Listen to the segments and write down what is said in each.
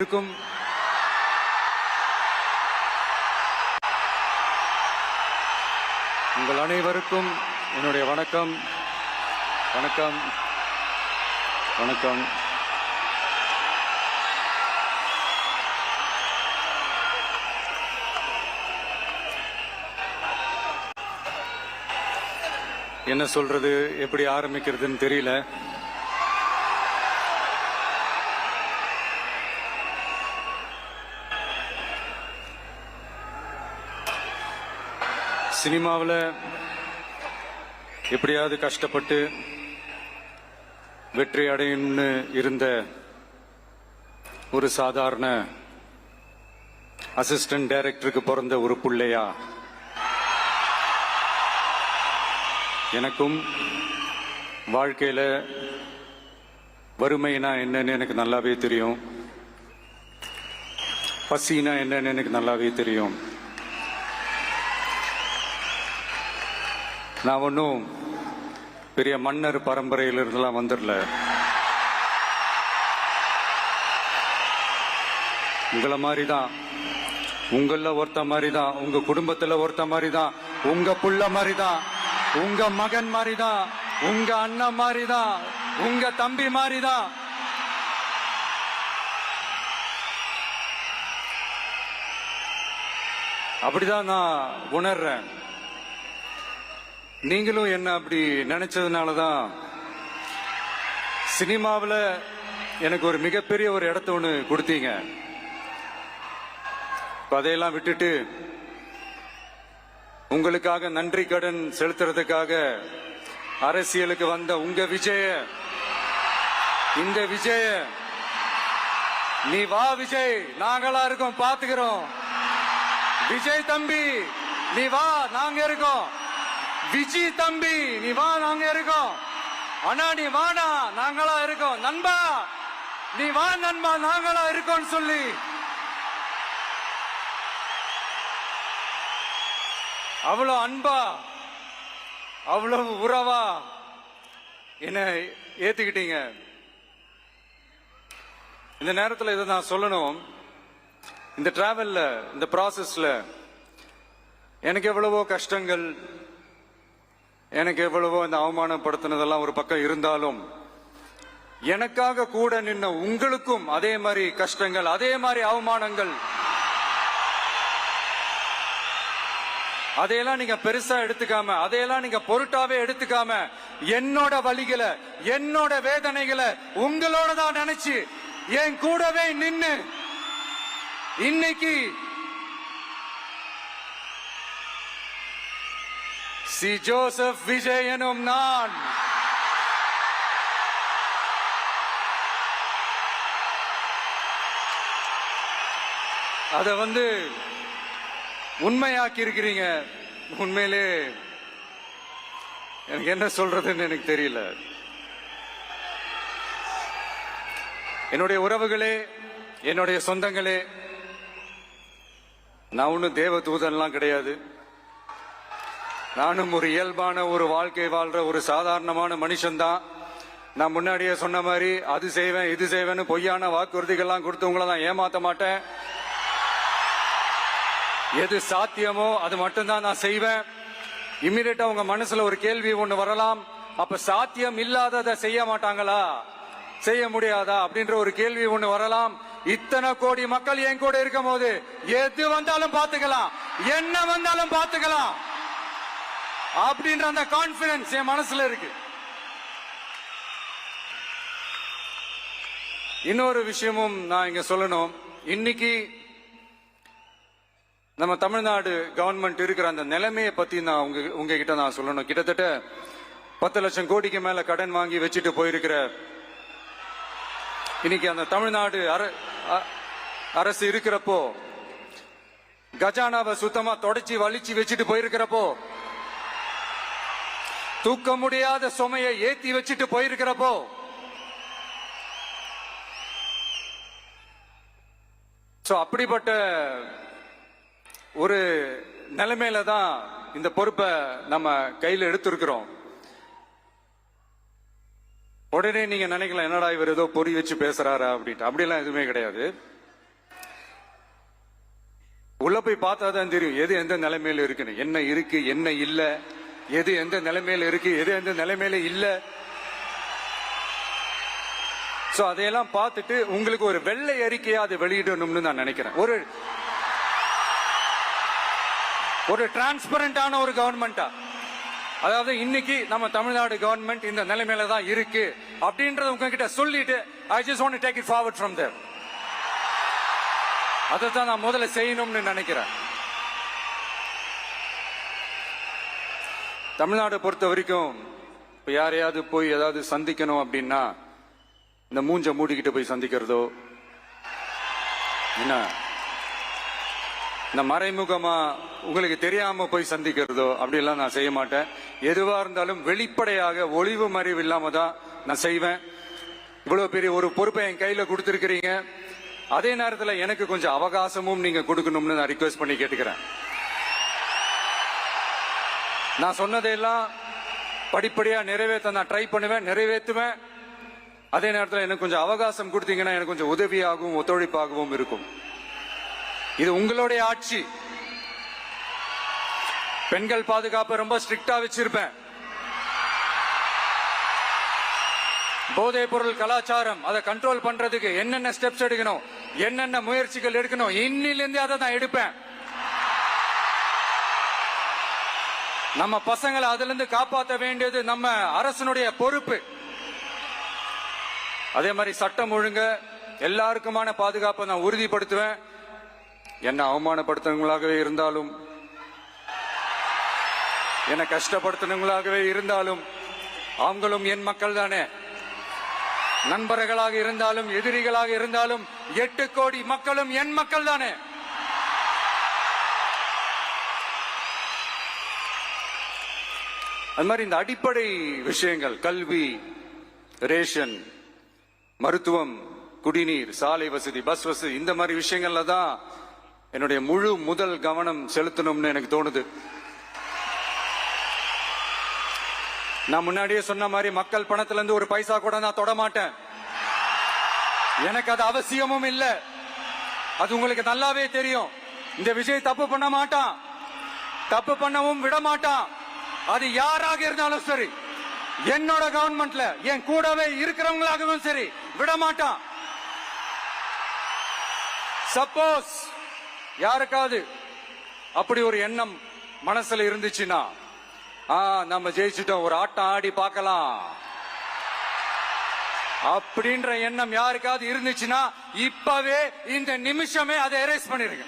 இருக்கும் உங்கள் அனைவருக்கும் என்னுடைய வணக்கம். வணக்கம் வணக்கம். என்ன சொல்றது, எப்படி ஆரம்பிக்கிறதுன்னு தெரியல. சினிமாவில் எப்படியாவது கஷ்டப்பட்டு வெற்றி அடையும்னு இருந்த ஒரு சாதாரண அசிஸ்டன்ட் டைரக்டருக்கு பிறந்த ஒரு புள்ளையா எனக்கும் வாழ்க்கையில வறுமைனா என்னன்னு எனக்கு நல்லாவே தெரியும், பசினா என்னன்னு எனக்கு நல்லாவே தெரியும். நான் ஒன்றும் பெரிய மன்னர் பரம்பரையிலிருந்துலாம் வந்துடல. உங்களை மாதிரி தான், உங்கள ஒருத்த மாதிரி தான், உங்க குடும்பத்துல ஒருத்த மாதிரி தான், உங்க புள்ள மாதிரி தான், உங்க மகன் மாதிரி தான், உங்க அண்ணன் மாதிரி தான், உங்க தம்பி மாதிரி தான். அப்படிதான் நான் உணர்றேன். நீங்களும் என்ன அப்படி நினைச்சதுனாலதான் சினிமாவில் எனக்கு ஒரு மிகப்பெரிய ஒரு இடத்த ஒன்று கொடுத்தீங்க. அதையெல்லாம் விட்டுட்டு உங்களுக்காக நன்றி கடன் செலுத்துறதுக்காக அரசியலுக்கு வந்த உங்க விஜய, இந்த விஜய, நீ வா விஜய், நாங்களா இருக்கோம், பாத்துக்கிறோம். விஜய் தம்பி நீ வா, நாங்க இருக்கோம். விஜய் தம்பி நீ வா, நாங்க இருக்கோம். அண்ணா நீ வாடா, நாங்களா இருக்கோம். நண்பா நீ வா நண்பா, நாங்களா இருக்கோம் சொல்லி அவ்வளவு அன்பா, அவ்வளவு உறவா என்ன ஏத்துக்கிட்டீங்க. இந்த நேரத்தில் இதை நான் சொல்லணும். இந்த டிராவல்ல, இந்த ப்ராசஸ்ல எனக்கு எவ்வளவோ கஷ்டங்கள், எனக்கு எவ்வளவோ இந்த அவமானப்படுத்தினதெல்லாம் ஒரு பக்கம் இருந்தாலும், எனக்காக கூட நின்ன உங்களுக்கும் அதே மாதிரி கஷ்டங்கள், அதே மாதிரி அவமானங்கள், அதையெல்லாம் நீங்க பெருசா எடுத்துக்காம, அதையெல்லாம் நீங்க பொருட்டாவே எடுத்துக்காம, என்னோட வலிகளை, என்னோட வேதனைகளை உங்களோட தான் நினைச்சு என் கூடவே நின்னு இன்னைக்கு சி ஜோசப் விஜய் எனும் நான் அத உண்மையாக்கி இருக்கிறீங்க. உண்மையிலே எனக்கு என்ன சொல்றதுன்னு எனக்கு தெரியல. என்னுடைய உறவுகளே, என்னுடைய சொந்தங்களே, நான் ஒன்னும் தேவ தூதன்லாம் கிடையாது. நானும் ஒரு இயல்பான ஒரு வாழ்க்கை வாழ்ற ஒரு சாதாரணமான மனுஷன்தான். நான் முன்னாடியே சொன்ன மாதிரி அது செய்வேன் இது செய்வேன்னு பொய்யான வாக்குறுதிகள்லாம் கொடுத்து உங்களை நான் ஏமாத்த மாட்டேன். எது சாத்தியமோ அது மட்டும்தான் நான் செய்வேன். இம்மிடியட்டா உங்க மனசுல ஒரு கேள்வி ஒண்ணு வரலாம், அப்ப சாத்தியம் இல்லாததை செய்ய மாட்டாங்களா, செய்ய முடியாதா அப்படின்ற ஒரு கேள்வி ஒண்ணு வரலாம். இத்தனை கோடி மக்கள் என் கூட இருக்கும் போது எது வந்தாலும் பாத்துக்கலாம், என்ன வந்தாலும் பாத்துக்கலாம் அப்படின்ற அந்த கான்பிடன்ஸ் என் மனசுல இருக்கு. இன்னொரு விஷயமும் நான் இங்க சொல்லணும். இன்னைக்கு நம்ம தமிழ்நாடு கவர்மெண்ட் இருக்கிற அந்த நிலைமையை பத்தி நான் உங்ககிட்ட நான் சொல்லணும். கிட்டத்தட்ட 10 லட்சம் கோடிக்கு மேல கடன் வாங்கி வச்சுட்டு போயிருக்கிற இன்னைக்கு அந்த தமிழ்நாடு அரசு இருக்கிறப்போ, கஜானாவை சுத்தமா தொடச்சி வலிச்சு வச்சுட்டு போயிருக்கிறப்போ, தூக்க முடியாத சுமையை ஏத்தி வச்சுட்டு போயிருக்கிறப்போ, அப்படிப்பட்ட ஒரு நிலைமையில தான் இந்த பொறுப்பை நம்ம கையில் எடுத்திருக்கிறோம். உடனே நீங்க நினைக்கலாம், என்னடா இவர் ஏதோ பொறி வச்சு பேசுறாரா அப்படின்ட்டு. அப்படியெல்லாம் எதுவுமே கிடையாது. உள்ள போய் பார்த்தா தான் தெரியும் எது எந்த நிலைமையில இருக்குன்னு, என்ன இருக்கு என்ன இல்ல, எது எந்த நிலைமையில இருக்கு எது எந்த நிலைமையில இல்ல. சோ அதையெல்லாம் பார்த்துட்டு உங்களுக்கு ஒரு வெள்ளை அறிக்கையா அதை வெளியிடணும்னு நான் நினைக்கிறேன். ஒரு டிரான்ஸ்பரண்டான ஒரு கவர்மெண்டா, அதாவது இன்னைக்கு நம்ம தமிழ்நாடு கவர்மெண்ட் இந்த நிலைமையில தான் இருக்கு அப்படின்றத உங்ககிட்ட சொல்லிட்டு I just want to take it forward from there. அதைத்தான் நான் முதல்ல செய்யணும்னு நினைக்கிறேன். தமிழ்நாடு பொறுத்த வரைக்கும் இப்ப யாரையாவது போய் ஏதாவது சந்திக்கணும் அப்படின்னா இந்த மூஞ்ச மூடிக்கிட்டு போய் சந்திக்கிறதோ, என்ன இந்த மறைமுகமா உங்களுக்கு தெரியாம போய் சந்திக்கிறதோ அப்படிலாம் நான் செய்ய மாட்டேன். எதுவா இருந்தாலும் வெளிப்படையாக ஒளிவு மறைவு இல்லாம தான் நான் செய்வேன். இவ்வளவு பெரிய ஒரு பொறுப்பை என் கையில கொடுத்திருக்கிறீங்க, அதே நேரத்தில் எனக்கு கொஞ்சம் அவகாசமும் நீங்க கொடுக்கணும்னு நான் ரிக்வெஸ்ட் பண்ணி கேட்டுக்கிறேன். நான் சொன்னதையெல்லாம் படிப்படியா நிறைவேற்ற நான் ட்ரை பண்ணுவேன், நிறைவேற்றுவேன். அதே நேரத்தில் எனக்கு கொஞ்சம் அவகாசம் கொடுத்தீங்கன்னா எனக்கு கொஞ்சம் உதவியாகவும் ஒத்துழைப்பாகவும் இருக்கும். இது உங்களுடைய ஆட்சி. பெண்கள் பாதுகாப்பை ரொம்ப ஸ்ட்ரிக்டா வச்சிருப்பேன். போதைப் பொருள் கலாச்சாரம் அதை கண்ட்ரோல் பண்றதுக்கு என்னென்ன ஸ்டெப்ஸ் எடுக்கணும், என்னென்ன முயற்சிகள் எடுக்கணும், இன்னிலிருந்து அதை நான் எடுப்பேன். நம்ம பசங்களை அதுல இருந்து காப்பாற்ற வேண்டியது நம்ம அரசனுடைய பொறுப்பு. அதே மாதிரி சட்டம் ஒழுங்க எல்லாருக்குமான பாதுகாப்பை நான் உறுதிப்படுத்துவேன். என்ன அவமானப்படுத்தினவங்களாகவே இருந்தாலும், என்ன கஷ்டப்படுத்தினவங்களாகவே இருந்தாலும் அவங்களும் என் மக்கள் தானே. நண்பர்களாக இருந்தாலும் எதிரிகளாக இருந்தாலும் 8 கோடி மக்களும் என் மக்கள் தானே. அது மாதிரி இந்த அடிப்படை விஷயங்கள், கல்வி, ரேஷன், மருத்துவம், குடிநீர், சாலை வசதி, பஸ் வசதி, இந்த மாதிரி விஷயங்கள்ல தான் என்னுடைய முதல் கவனம் செலுத்தணும்னு எனக்கு தோணுது. நான் முன்னாடியே சொன்ன மாதிரி மக்கள் பணத்துல இருந்து ஒரு பைசா கூட நான் தொட மாட்டேன். எனக்கு அது அவசியமும் இல்ல. அது உங்களுக்கு நல்லாவே தெரியும். இந்த விஜய் தப்பு பண்ண மாட்டான், தப்பு பண்ணவும் விட மாட்டான். அது யாராக இருந்தாலும் சரி, என்னோட கவர்மெண்ட்ல என் கூடவே இருக்கிறவங்களாகவும் சரி விட மாட்டான். சப்போஸ் யாருக்காவது அப்படி ஒரு எண்ணம் மனசுல இருந்துச்சுன்னா, நம்ம ஜெயிச்சிட்டோம், ஒரு ஆட்டம் ஆடி பார்க்கலாம் அப்படின்ற எண்ணம் யாருக்காவது இருந்துச்சுன்னா இப்பவே இந்த நிமிஷமே அதை எரேஸ் பண்ணிருங்க.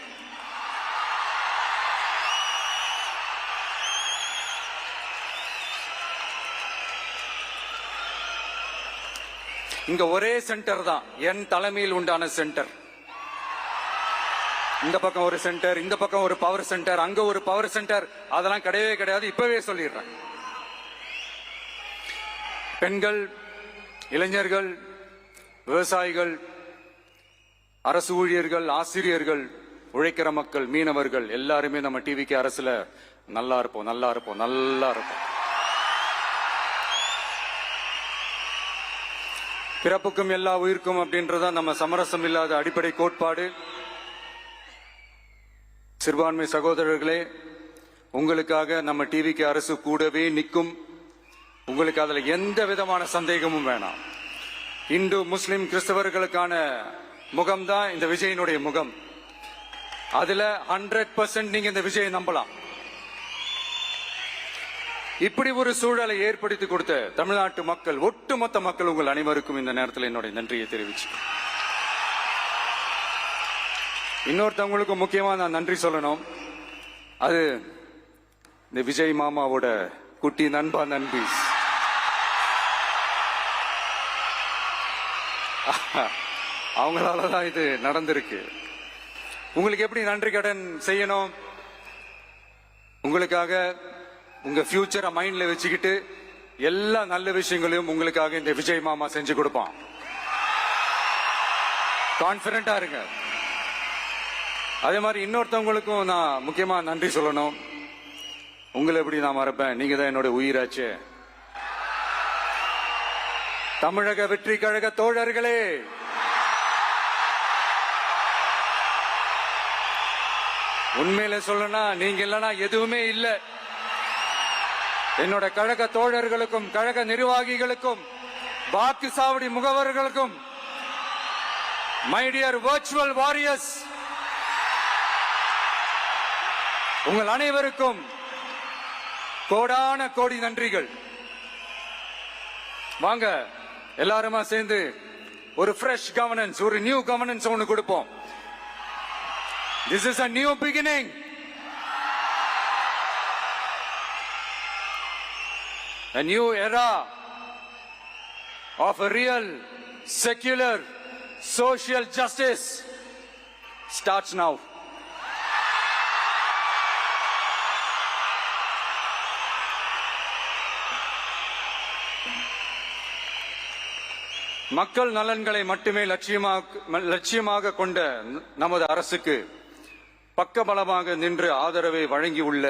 இங்க ஒரே சென்டர் தான், என் தலைமையில் உண்டான சென்டர். இந்த பக்கம் ஒரு சென்டர், இந்த பக்கம் ஒரு பவர் சென்டர், அங்க ஒரு பவர் சென்டர், அதெல்லாம் கிடையவே கிடையாது. இப்பவே சொல்லிடுறேன். பெண்கள், இளைஞர்கள், விவசாயிகள், அரசு ஊழியர்கள், ஆசிரியர்கள், உழைக்கிற மக்கள், மீனவர்கள் எல்லாருமே நம்ம டிவிக்கு அரசுல நல்லா இருப்போம், நல்லா இருப்போம், நல்லா இருப்போம். பிறப்புக்கும் எல்லா உயிர்க்கும் அப்படின்றத நம்ம சமரசம் இல்லாத அடிப்படை கோட்பாடு. சிறுபான்மை சகோதரர்களே, உங்களுக்காக நம்ம டிவிக்கு அரசு கூடவே நிற்கும். உங்களுக்கு அதுல எந்த விதமான சந்தேகமும் வேணாம். இந்து, முஸ்லிம், கிறிஸ்தவர்களுக்கான முகம்தான் இந்த விஜயனுடைய முகம். அதுல 100% நீங்க இந்த விஜயை நம்பலாம். இப்படி ஒரு சூழலை ஏற்படுத்தி கொடுத்த தமிழ்நாட்டு மக்கள், ஒட்டுமொத்த மக்கள், உங்கள் அனைவருக்கும் இந்த நேரத்தில் என்னுடைய நன்றியை தெரிவிச்சு, இன்னொருத்தவங்களுக்கு முக்கியமா நான் நன்றி சொல்லணும். அது இந்த விஜய் மாமாவோட குட்டி நண்பா, நண்பி. அவங்களாலதான் இது நடந்திருக்கு. உங்களுக்கு எப்படி நன்றி கடன் செய்யணும்? உங்களுக்காக உங்க ஃபியூச்சரை மைண்ட்ல வச்சுக்கிட்டு எல்லா நல்ல விஷயங்களையும் உங்களுக்காக இந்த விஜய் மாமா செஞ்சு கொடுப்பான். கான்பிடண்டா இருங்க. அதே மாதிரி இன்னொருத்தவங்களுக்கும் நான் முக்கியமா நன்றி சொல்லணும். உங்களை எப்படி நான் மறப்பேன்? நீங்க தான் என்னோட உயிராச்சு. தமிழக வெற்றி கழக தோழர்களே, உண்மையில சொல்லனா நீங்க இல்லனா எதுவுமே இல்ல. என்னோட கழக தோழர்களுக்கும் கழக நிர்வாகிகளுக்கும் வாக்கு சாவடி முகவர்களுக்கும் மை டியர் வர்ச்சுவல் வாரியர்ஸ் உங்கள் அனைவருக்கும் கோடான கோடி நன்றிகள். வாங்க எல்லாருமா சேர்ந்து ஒரு ஃப்ரெஷ் கவர்னன்ஸ், ஒரு நியூ கவர்னன்ஸ் ஒன்னு கொடுப்போம். This is a new beginning. A new era of a real, secular, social justice starts now. மக்கள் நலன்களை மட்டுமே லட்சியமாக கொண்ட நமது அரசுக்கு பக்கபலமாக நின்று ஆதரவை வழங்கியுள்ள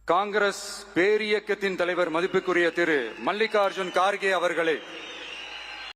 காங்கிரஸ் பேரியக்கத்தின் தலைவர் மதிப்புக்குரிய திரு மல்லிகார்ஜுன் கார்கே அவர்களை